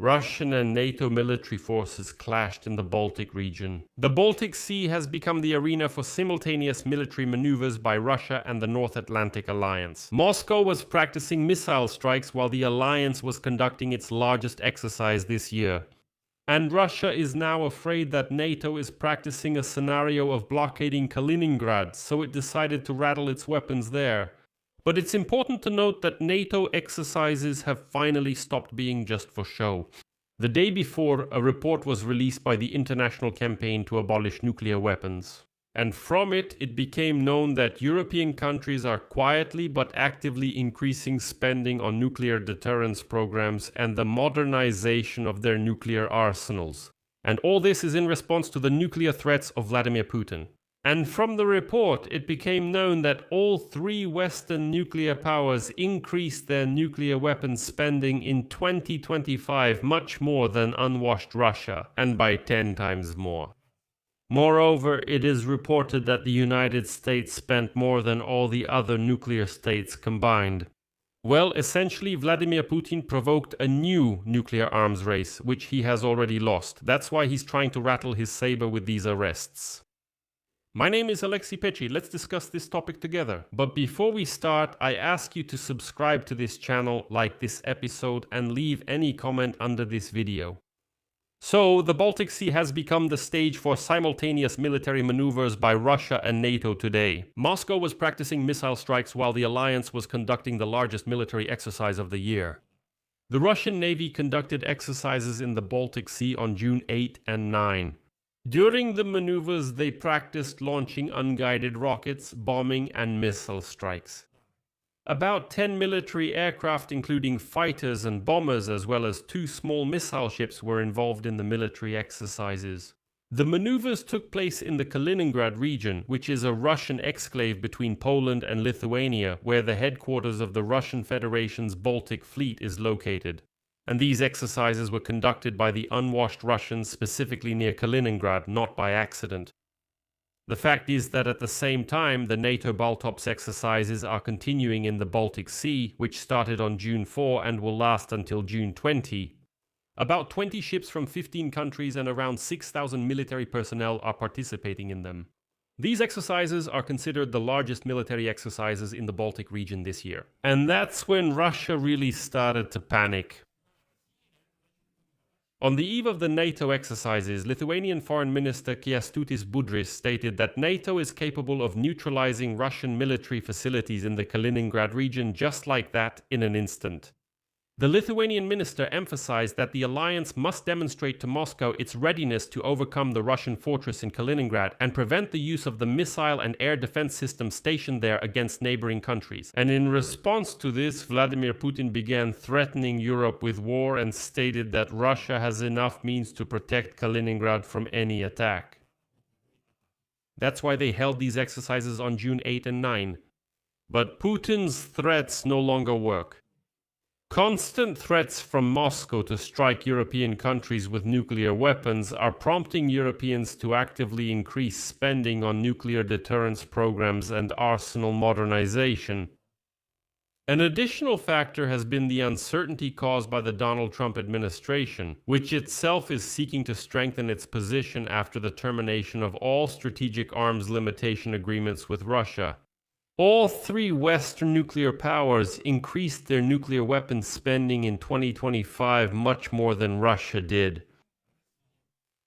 Russian and NATO military forces clashed in the Baltic region. The Baltic Sea has become the arena for simultaneous military maneuvers by Russia and the North Atlantic Alliance. Moscow was practicing missile strikes while the alliance was conducting its largest exercise this year. And Russia is now afraid that NATO is practicing a scenario of blockading Kaliningrad, so it decided to rattle its weapons there. But it's important to note that NATO exercises have finally stopped being just for show. The day before, a report was released by the International Campaign to Abolish Nuclear Weapons. And from it, it became known that European countries are quietly but actively increasing spending on nuclear deterrence programs and the modernization of their nuclear arsenals. And all this is in response to the nuclear threats of Vladimir Putin. And from the report, it became known that all three Western nuclear powers increased their nuclear weapons spending in 2025 much more than unwashed Russia, and by 10 times more. Moreover, it is reported that the United States spent more than all the other nuclear states combined. Well, essentially, Vladimir Putin provoked a new nuclear arms race, which he has already lost. That's why he's trying to rattle his saber with these arrests. My name is Alexei Pechi. Let's discuss this topic together. But before we start, I ask you to subscribe to this channel, like this episode, and leave any comment under this video. So, the Baltic Sea has become the stage for simultaneous military maneuvers by Russia and NATO today. Moscow was practicing missile strikes while the alliance was conducting the largest military exercise of the year. The Russian Navy conducted exercises in the Baltic Sea on June 8 and 9. During the maneuvers, they practiced launching unguided rockets, bombing, and missile strikes. About 10 military aircraft, including fighters and bombers, as well as 2 small missile ships, were involved in the military exercises. The maneuvers took place in the Kaliningrad region, which is a Russian exclave between Poland and Lithuania, where the headquarters of the Russian Federation's Baltic Fleet is located. And these exercises were conducted by the unwashed Russians specifically near Kaliningrad, not by accident. The fact is that at the same time, the NATO Baltops exercises are continuing in the Baltic Sea, which started on June 4 and will last until June 20. About 20 ships from 15 countries and around 6,000 military personnel are participating in them. These exercises are considered the largest military exercises in the Baltic region this year. And that's when Russia really started to panic. On the eve of the NATO exercises, Lithuanian Foreign Minister Kęstutis Budrys stated that NATO is capable of neutralizing Russian military facilities in the Kaliningrad region just like that in an instant. The Lithuanian minister emphasized that the alliance must demonstrate to Moscow its readiness to overcome the Russian fortress in Kaliningrad and prevent the use of the missile and air defense systems stationed there against neighboring countries. And in response to this, Vladimir Putin began threatening Europe with war and stated that Russia has enough means to protect Kaliningrad from any attack. That's why they held these exercises on June 8 and 9. But Putin's threats no longer work. Constant threats from Moscow to strike European countries with nuclear weapons are prompting Europeans to actively increase spending on nuclear deterrence programs and arsenal modernization. An additional factor has been the uncertainty caused by the Donald Trump administration, which itself is seeking to strengthen its position after the termination of all strategic arms limitation agreements with Russia. All three Western nuclear powers increased their nuclear weapons spending in 2025 much more than Russia did.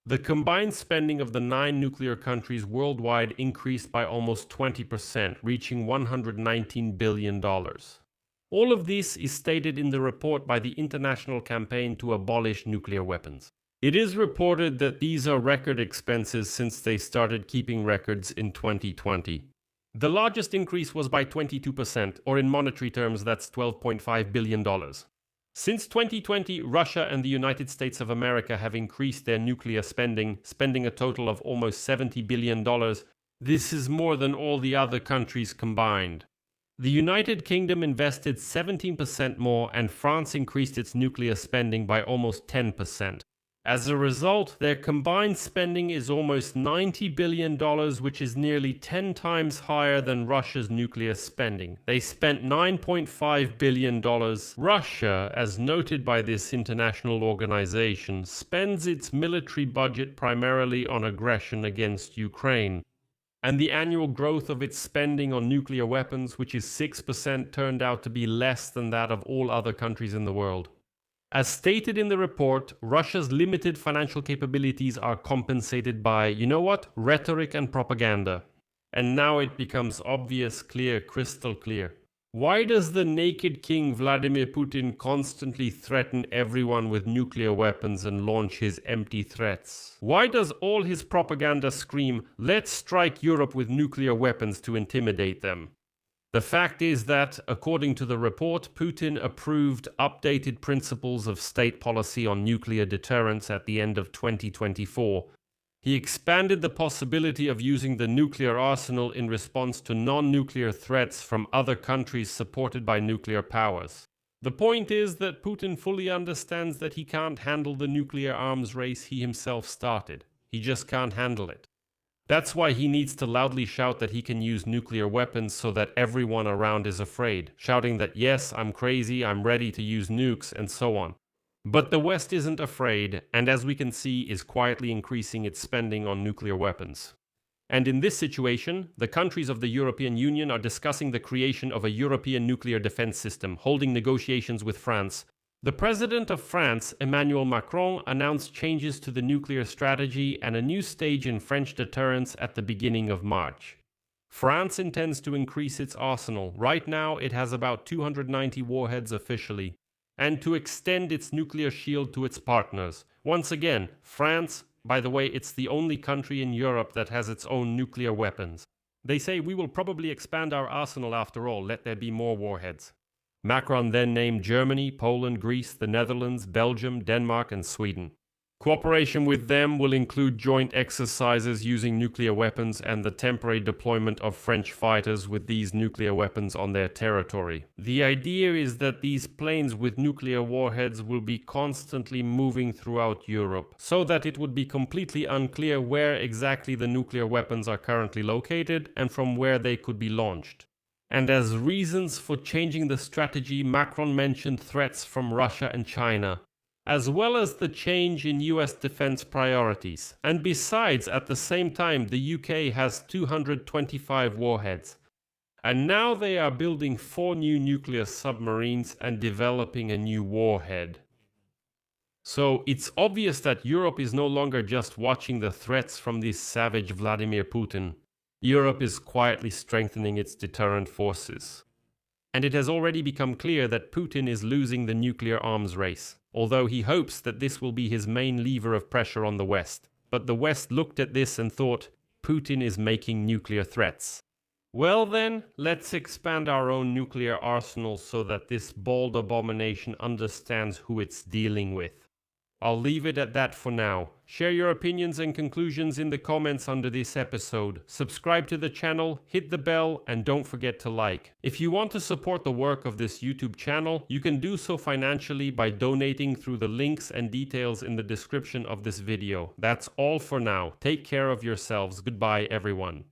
The combined spending of the 9 nuclear countries worldwide increased by almost 20%, reaching $119 billion. All of this is stated in the report by the International Campaign to Abolish Nuclear Weapons. It is reported that these are record expenses since they started keeping records in 2020. The largest increase was by 22%, or in monetary terms, that's $12.5 billion. Since 2020, Russia and the United States of America have increased their nuclear spending a total of almost $70 billion. This is more than all the other countries combined. The United Kingdom invested 17% more, and France increased its nuclear spending by almost 10%. As a result, their combined spending is almost $90 billion, which is nearly 10 times higher than Russia's nuclear spending. They spent $9.5 billion. Russia, as noted by this international organization, spends its military budget primarily on aggression against Ukraine. And the annual growth of its spending on nuclear weapons, which is 6%, turned out to be less than that of all other countries in the world. As stated in the report, Russia's limited financial capabilities are compensated by, you know what, rhetoric and propaganda. And now it becomes obvious, clear, crystal clear. Why does the naked king Vladimir Putin constantly threaten everyone with nuclear weapons and launch his empty threats? Why does all his propaganda scream, let's strike Europe with nuclear weapons to intimidate them? The fact is that, according to the report, Putin approved updated principles of state policy on nuclear deterrence at the end of 2024. He expanded the possibility of using the nuclear arsenal in response to non-nuclear threats from other countries supported by nuclear powers. The point is that Putin fully understands that he can't handle the nuclear arms race he himself started. He just can't handle it. That's why he needs to loudly shout that he can use nuclear weapons so that everyone around is afraid, shouting that yes, I'm crazy, I'm ready to use nukes, and so on. But the West isn't afraid, and as we can see, is quietly increasing its spending on nuclear weapons. And in this situation, the countries of the European Union are discussing the creation of a European nuclear defense system, holding negotiations with France. The President of France, Emmanuel Macron, announced changes to the nuclear strategy and a new stage in French deterrence at the beginning of March. France intends to increase its arsenal. Right now, it has about 290 warheads officially, and to extend its nuclear shield to its partners. Once again, France, by the way, it's the only country in Europe that has its own nuclear weapons. They say we will probably expand our arsenal after all, let there be more warheads. Macron then named Germany, Poland, Greece, the Netherlands, Belgium, Denmark, and Sweden. Cooperation with them will include joint exercises using nuclear weapons and the temporary deployment of French fighters with these nuclear weapons on their territory. The idea is that these planes with nuclear warheads will be constantly moving throughout Europe, so that it would be completely unclear where exactly the nuclear weapons are currently located and from where they could be launched. And as reasons for changing the strategy, Macron mentioned threats from Russia and China, as well as the change in US defense priorities. And besides, at the same time, the UK has 225 warheads. And now they are building 4 new nuclear submarines and developing a new warhead. So it's obvious that Europe is no longer just watching the threats from this savage Vladimir Putin. Europe is quietly strengthening its deterrent forces. And it has already become clear that Putin is losing the nuclear arms race, although he hopes that this will be his main lever of pressure on the West. But the West looked at this and thought, Putin is making nuclear threats. Well then, let's expand our own nuclear arsenal so that this bald abomination understands who it's dealing with. I'll leave it at that for now. Share your opinions and conclusions in the comments under this episode. Subscribe to the channel, hit the bell, and don't forget to like. If you want to support the work of this YouTube channel, you can do so financially by donating through the links and details in the description of this video. That's all for now. Take care of yourselves. Goodbye, everyone.